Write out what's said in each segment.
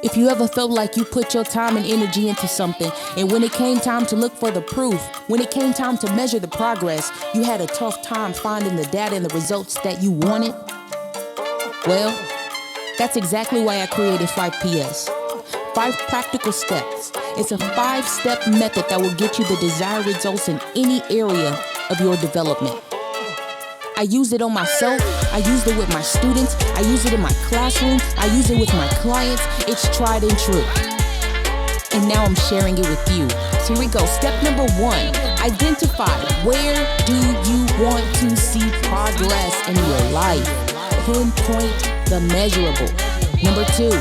If you ever felt like you put your time and energy into something, and when it came time to look for the proof, when it came time to measure the progress, you had a tough time finding the data and the results that you wanted? Well, that's exactly why I created 5PS. 5 practical steps. It's a 5-step method that will get you the desired results in any area of your development. I used it on myself, I used it with my students, I use it in my classroom, I use it with my clients. It's tried and true. And now I'm sharing it with you. So here we go. Step number 1, identify where do you want to see progress in your life. Pinpoint the measurable. Number 2,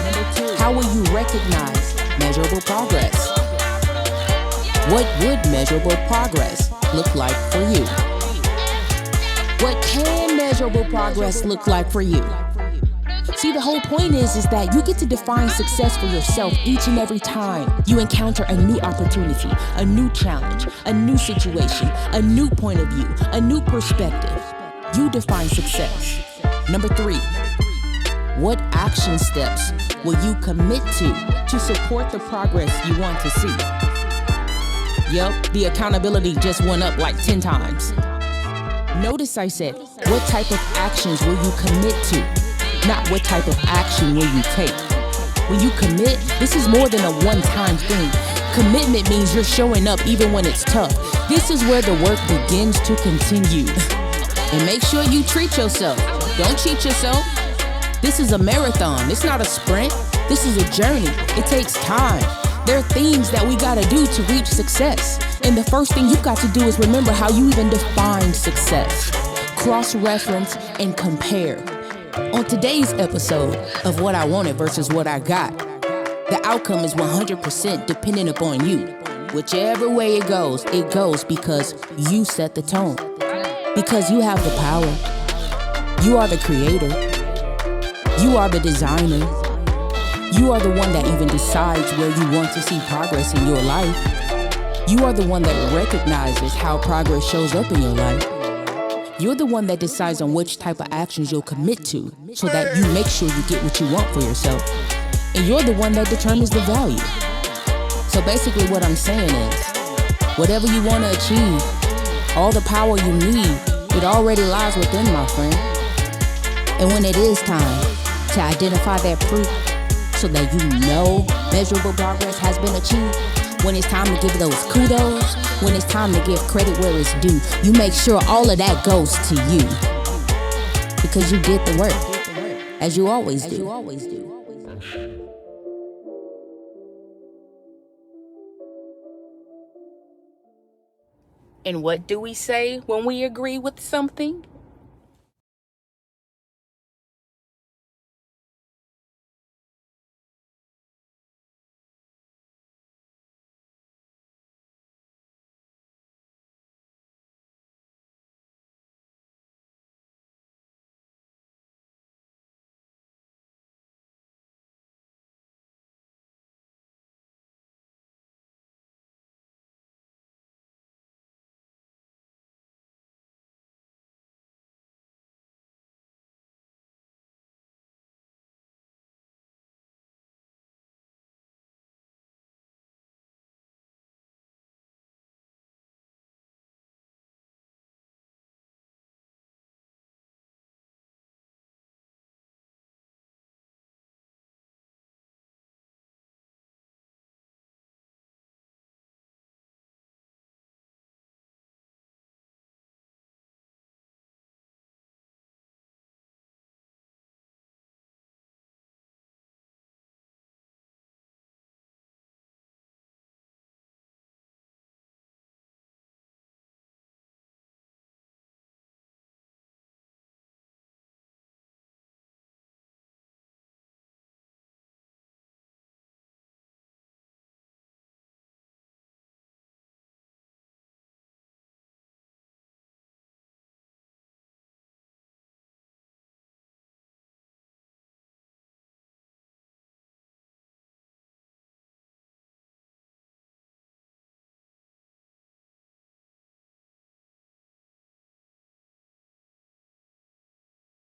how will you recognize measurable progress? What would measurable progress look like for you? What can measurable progress look like for you? See, the whole point is that you get to define success for yourself each and every time you encounter a new opportunity, a new challenge, a new situation, a new point of view, a new perspective. You define success. Number 3, what action steps will you commit to support the progress you want to see? Yup, the accountability just went up like 10 times. Notice I said, what type of actions will you commit to? Not what type of action will you take. When you commit, this is more than a one-time thing. Commitment means you're showing up even when it's tough. This is where the work begins to continue. And make sure you treat yourself. Don't cheat yourself. This is a marathon. It's not a sprint. This is a journey. It takes time. There are things that we gotta do to reach success. And the first thing you've got to do is remember how you even define success. Cross-reference and compare. On today's episode of What I Wanted versus What I Got, the outcome is 100% dependent upon you. Whichever way it goes because you set the tone. Because you have the power. You are the creator. You are the designer. You are the one that even decides where you want to see progress in your life. You are the one that recognizes how progress shows up in your life. You're the one that decides on which type of actions you'll commit to so that you make sure you get what you want for yourself. And you're the one that determines the value. So basically what I'm saying is, whatever you want to achieve, all the power you need, it already lies within, my friend. And when it is time to identify that proof so that you know measurable progress has been achieved, when it's time to give those kudos, when it's time to give credit where it's due, you make sure all of that goes to you. Because you did the work, as you always do. And what do we say when we agree with something?